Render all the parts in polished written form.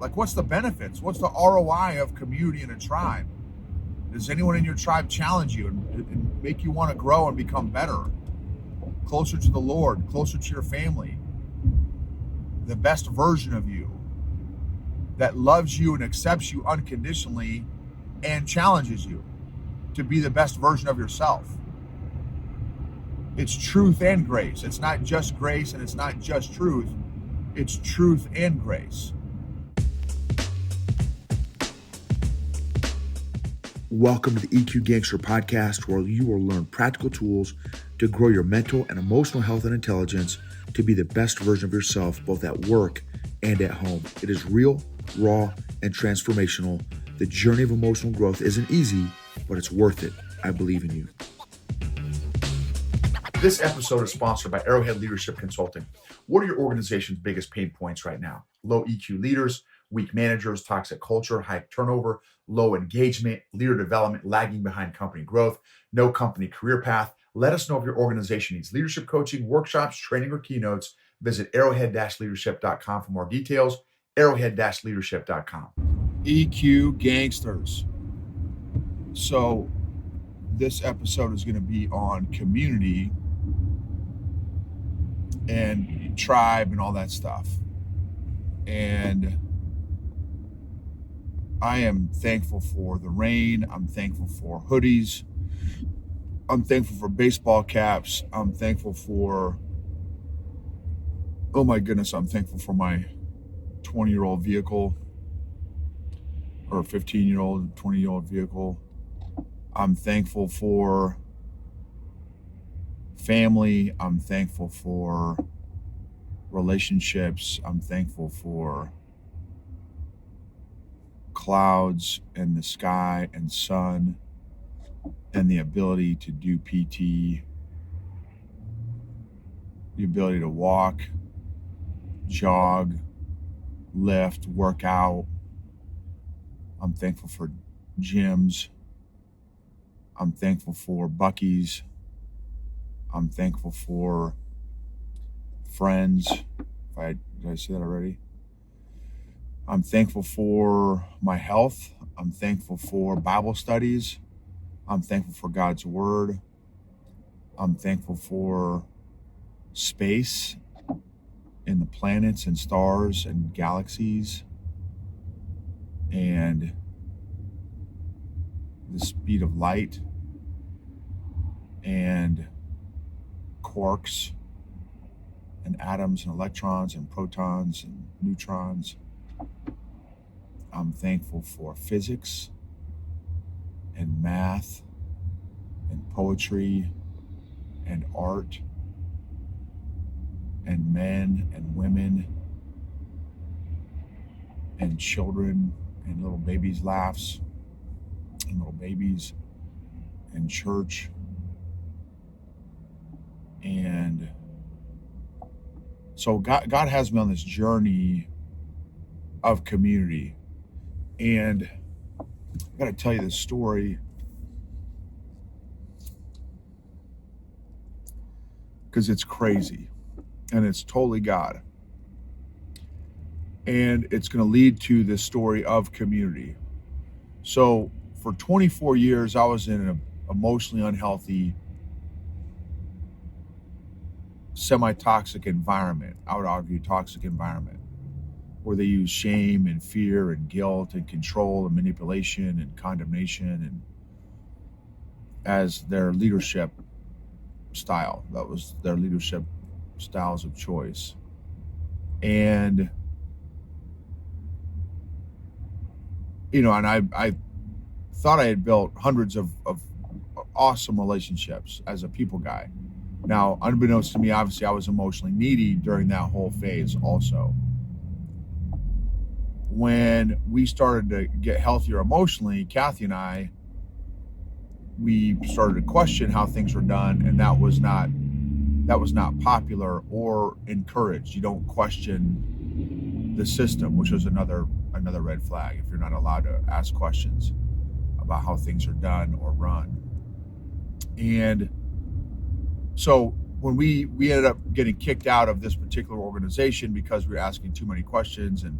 Like, what's the benefits? What's the ROI of community in a tribe? Does anyone in your tribe challenge you and make you want to grow and become better, closer to the Lord, closer to your family, the best version of you that loves you and accepts you unconditionally and challenges you to be the best version of yourself? It's truth and grace. It's not just grace and it's not just truth. It's truth and grace. Welcome to the EQ Gangster Podcast, where you will learn practical tools to grow your mental and emotional health and intelligence to be the best version of yourself, both at work and at home. It is real, raw, and transformational. The journey of emotional growth isn't easy, but it's worth it. I believe in you. This episode is sponsored by Arrowhead Leadership Consulting. What are your organization's biggest pain points right now? Low EQ leaders, weak managers, toxic culture, high turnover, low engagement, leader development, lagging behind company growth, no company career path. Let us know if your organization needs leadership coaching, workshops, training, or keynotes. Visit arrowhead-leadership.com for more details. Arrowhead-leadership.com. EQ Gangsters. So this episode is going to be on community and tribe and all that stuff. And I am thankful for the rain. I'm thankful for hoodies. I'm thankful for baseball caps. I'm thankful for, oh my goodness, I'm thankful for my 20-year-old vehicle, or 15-year-old, 20-year-old vehicle. I'm thankful for family. I'm thankful for relationships. I'm thankful for clouds and the sky and sun and the ability to do PT, the ability to walk, jog, lift, work out. I'm thankful for gyms. I'm thankful for Buc-ee's. I'm thankful for friends. Did I say that already? I'm thankful for my health. I'm thankful for Bible studies. I'm thankful for God's word. I'm thankful for space and the planets and stars and galaxies and the speed of light and quarks and atoms and electrons and protons and neutrons. I'm thankful for physics and math and poetry and art and men and women and children and little babies' laughs and little babies and church. And so God has me on this journey of community. And I got to tell you this story because it's crazy and it's totally God. And it's going to lead to this story of community. So for 24 years, I was in an emotionally unhealthy, semi-toxic environment. I would argue toxic environment, where they use shame and fear and guilt and control and manipulation and condemnation and as their leadership style. That was their leadership styles of choice. And and I thought I had built hundreds of awesome relationships as a people guy. Now, unbeknownst to me, obviously I was emotionally needy during that whole phase also. When we started to get healthier emotionally, Kathy and I, we started to question how things were done, and that was not popular or encouraged. You don't question the system, which was another red flag. If you're not allowed to ask questions about how things are done or run. And so when we ended up getting kicked out of this particular organization because we were asking too many questions and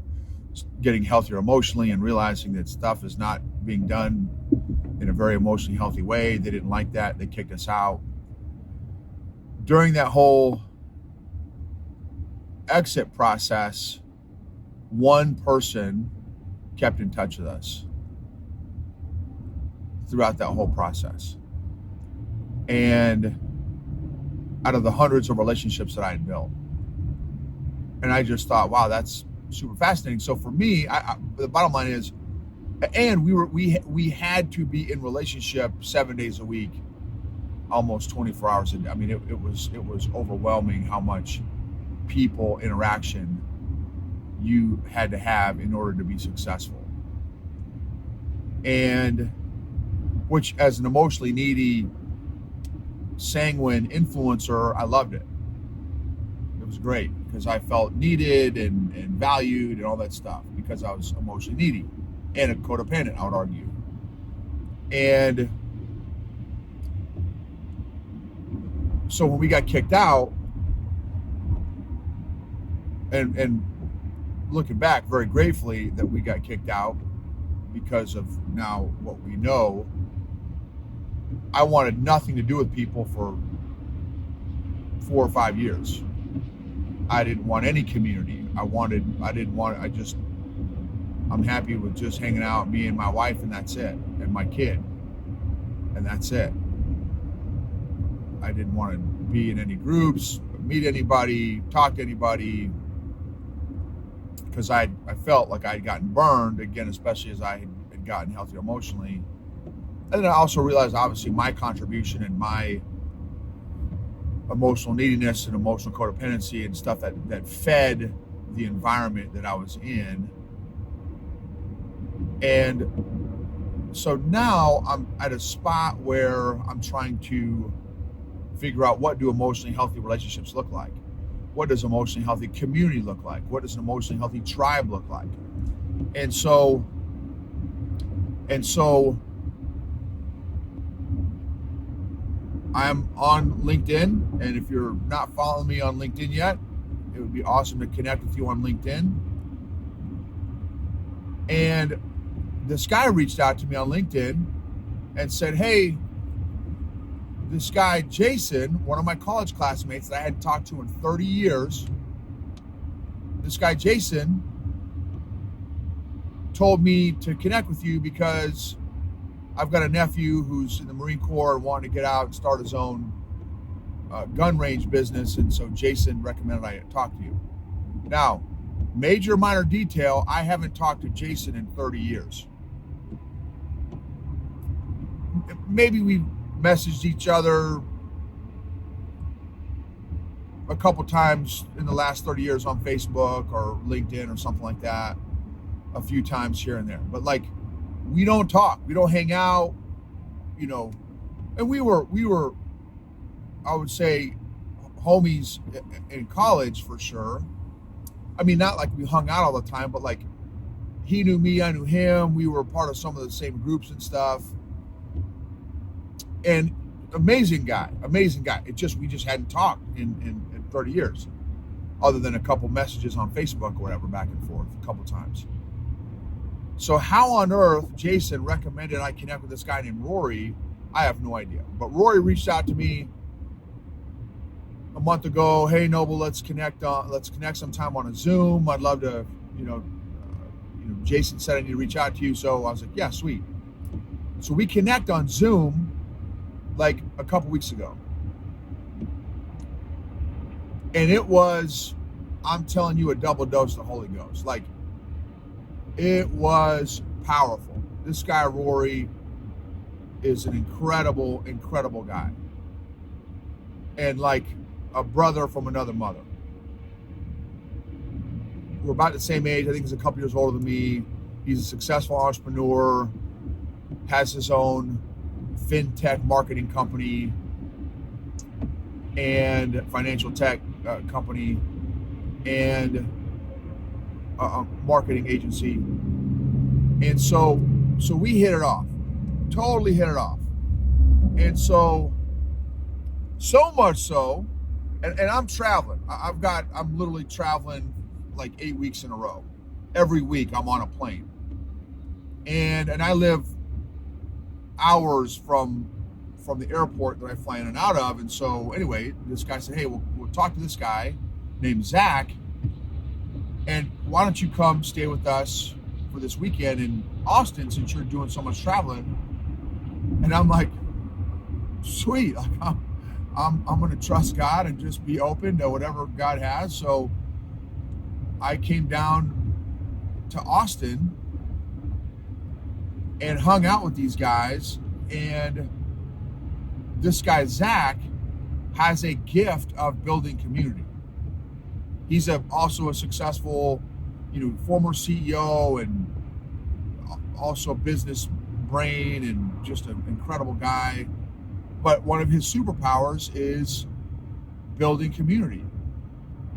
getting healthier emotionally and realizing that stuff is not being done in a very emotionally healthy way. They didn't like that. They kicked us out. During that whole exit process, one person kept in touch with us throughout that whole process. And out of the hundreds of relationships that I had built. And I just thought, wow, that's super fascinating. So for me, the bottom line is, and we had to be in relationship 7 days a week, almost 24 hours a day. I mean, it was overwhelming how much people interaction you had to have in order to be successful. And which, as an emotionally needy, sanguine influencer, I loved it. It was great because I felt needed and valued and all that stuff because I was emotionally needy and a codependent, I would argue. And so when we got kicked out, and looking back very gratefully that we got kicked out because of now what we know, I wanted nothing to do with people for 4 or 5 years. I didn't want any community. I'm happy with just hanging out, me and my wife, and that's it, and my kid, and that's it. I didn't want to be in any groups, meet anybody, talk to anybody, because I felt like I had gotten burned, again, especially as I had gotten healthier emotionally. And then I also realized, obviously, my contribution and my emotional neediness and emotional codependency and stuff that fed the environment that I was in. And so now I'm at a spot where I'm trying to figure out, what do emotionally healthy relationships look like? What does emotionally healthy community look like? What does an emotionally healthy tribe look like? And so I'm on LinkedIn, and if you're not following me on LinkedIn yet, it would be awesome to connect with you on LinkedIn. And this guy reached out to me on LinkedIn and said, hey, this guy, Jason, one of my college classmates that I hadn't talked to in 30 years, this guy, Jason, told me to connect with you because I've got a nephew who's in the Marine Corps and wanting to get out and start his own gun range business. And so Jason recommended I talk to you. Now, major minor detail, I haven't talked to Jason in 30 years. Maybe we messaged each other a couple times in the last 30 years on Facebook or LinkedIn or something like that, a few times here and there. But like, we don't talk, we don't hang out, you know. And we were, I would say, homies in college for sure. I mean, not like we hung out all the time, but like he knew me, I knew him. We were part of some of the same groups and stuff. And amazing guy. We just hadn't talked in 30 years, other than a couple messages on Facebook or whatever, back and forth a couple times. So how on earth Jason recommended I connect with this guy named Rory, I have no idea. But Rory reached out to me a month ago. Hey, Noble, let's connect sometime on a Zoom. I'd love to, Jason said I need to reach out to you. So I was like, yeah, sweet. So we connect on Zoom like a couple weeks ago. And it was, I'm telling you, a double dose of the Holy Ghost. Like, it was powerful. This guy, Rory, is an incredible, incredible guy. And like a brother from another mother. We're about the same age. I think he's a couple years older than me. He's a successful entrepreneur, has his own fintech marketing company and financial tech company and a marketing agency. And so we hit it off, totally hit it off. And so much so, and I'm traveling. I'm literally traveling like 8 weeks in a row. every week I'm on a plane, and I live hours from the airport that I fly in and out of. And so anyway, this guy said, hey, we'll talk to this guy named Zach, and why don't you come stay with us for this weekend in Austin since you're doing so much traveling? And I'm like, sweet, like I'm going to trust God and just be open to whatever God has. So I came down to Austin and hung out with these guys. And this guy, Zach, has a gift of building community. He's also a successful, former CEO and also a business brain and just an incredible guy. But one of his superpowers is building community.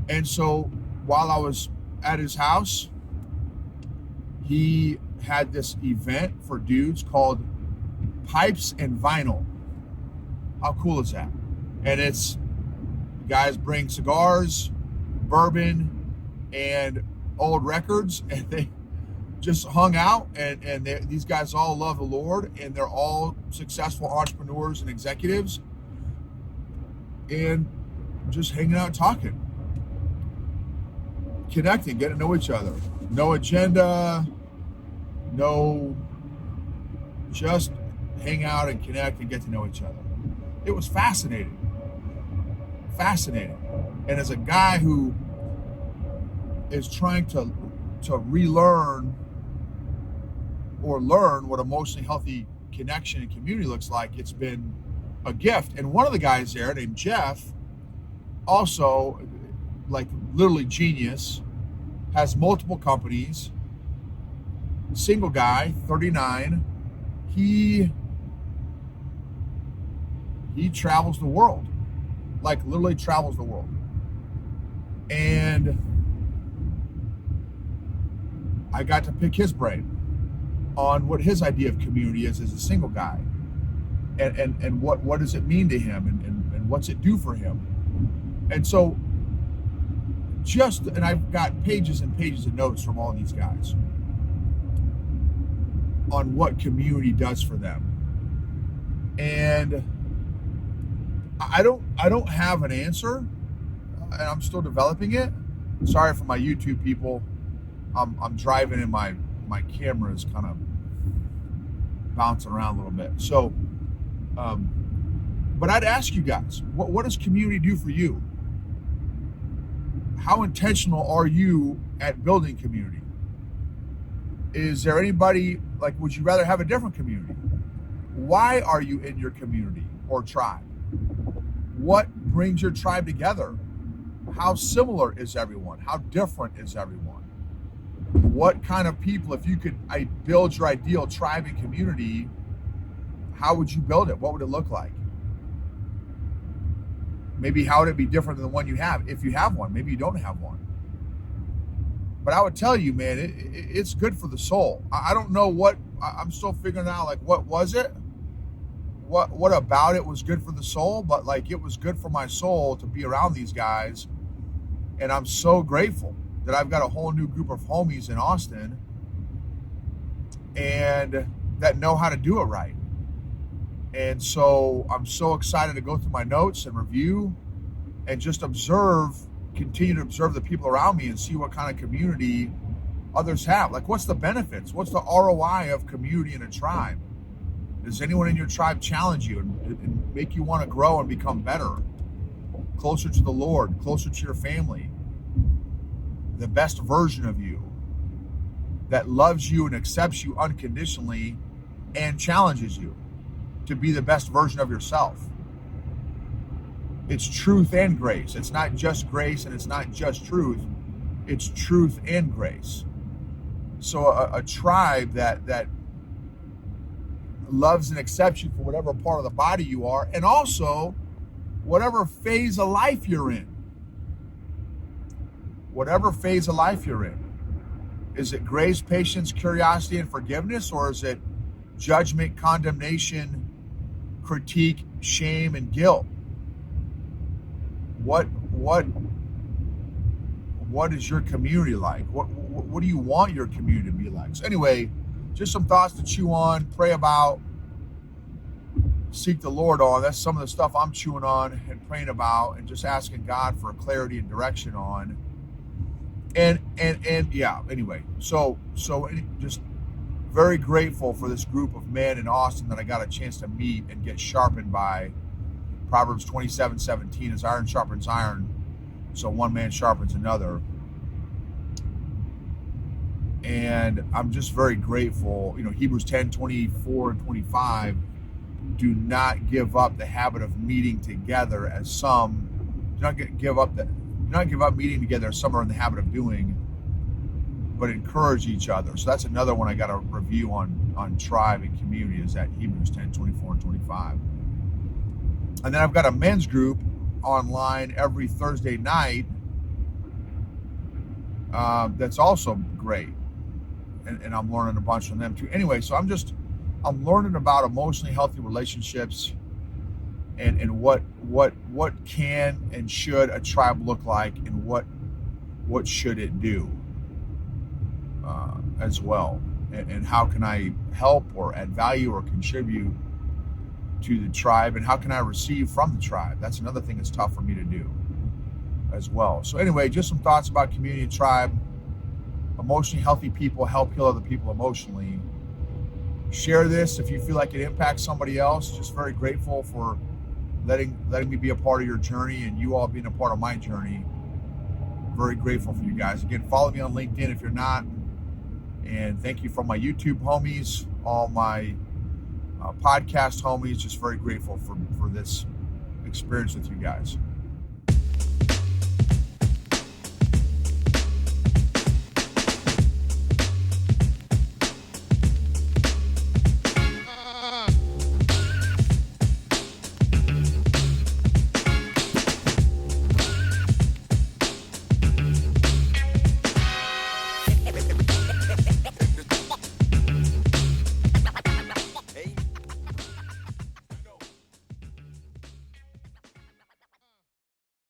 And so while I was at his house, he had this event for dudes called Pipes and Vinyl. How cool is that? And it's guys bring cigars, bourbon, and old records, and they just hung out. And these guys all love the Lord, and they're all successful entrepreneurs and executives, and just hanging out, talking, connecting, getting to know each other. No agenda, just hang out and connect and get to know each other. It was fascinating. And as a guy who is trying to relearn or learn what emotionally healthy connection and community looks like, it's been a gift. And one of the guys there named Jeff, also like literally genius, has multiple companies, single guy, 39. He travels the world, like literally travels the world. And I got to pick his brain on what his idea of community is as a single guy, and what does it mean to him, and what's it do for him. And so and I've got pages and pages of notes from all these guys on what community does for them. And I don't have an answer, and I'm still developing it. Sorry for my YouTube people. I'm driving and my camera is kind of bouncing around a little bit. So, but I'd ask you guys, what does community do for you? How intentional are you at building community? Is there anybody, like, would you rather have a different community? Why are you in your community or tribe? What brings your tribe together? How similar is everyone? How different is everyone? What kind of people, if you could build your ideal tribe and community, how would you build it? What would it look like? Maybe how would it be different than the one you have? If you have one, maybe you don't have one. But I would tell you, man, it's good for the soul. I don't know what, I'm still figuring out, like, what was it? What about it was good for the soul? But like, it was good for my soul to be around these guys. And I'm so grateful that I've got a whole new group of homies in Austin and that know how to do it right. And so I'm so excited to go through my notes and review and just continue to observe the people around me and see what kind of community others have. Like, what's the benefits? What's the ROI of community in a tribe? Does anyone in your tribe challenge you and make you want to grow and become better, closer to the Lord, closer to your family, the best version of you that loves you and accepts you unconditionally and challenges you to be the best version of yourself? It's truth and grace. It's not just grace and it's not just truth. It's truth and grace. So a tribe that loves and accepts you for whatever part of the body you are, and also whatever phase of life you're in. Whatever phase of life you're in. Is it grace, patience, curiosity, and forgiveness, or is it judgment, condemnation, critique, shame, and guilt? What is your community like? what do you want your community to be like? So anyway, just some thoughts to chew on, pray about, seek the Lord on. That's some of the stuff I'm chewing on and praying about, and just asking God for clarity and direction on. And yeah, anyway, so just very grateful for this group of men in Austin that I got a chance to meet and get sharpened by. Proverbs 27:17 is iron sharpens iron, so one man sharpens another. And I'm just very grateful. Hebrews 10:24 and 25, do not give up the habit of meeting together as some, do not give up meeting together as some are in the habit of doing, but encourage each other. So that's another one I got a review on tribe and community, is that Hebrews 10:24 and 25. And then I've got a men's group online every Thursday night that's also great. And I'm learning a bunch from them too. Anyway, so I'm learning about emotionally healthy relationships and what can and should a tribe look like, and what should it do as well. And how can I help or add value or contribute to the tribe, and how can I receive from the tribe? That's another thing that's tough for me to do as well. So anyway, just some thoughts about community and tribe. Emotionally healthy people help heal other people emotionally. Share this if you feel like it impacts somebody else. Just very grateful for letting me be a part of your journey, and you all being a part of my journey. Very grateful for you guys. Again, follow me on LinkedIn if you're not. And thank you from my YouTube homies, all my podcast homies. Just very grateful for this experience with you guys.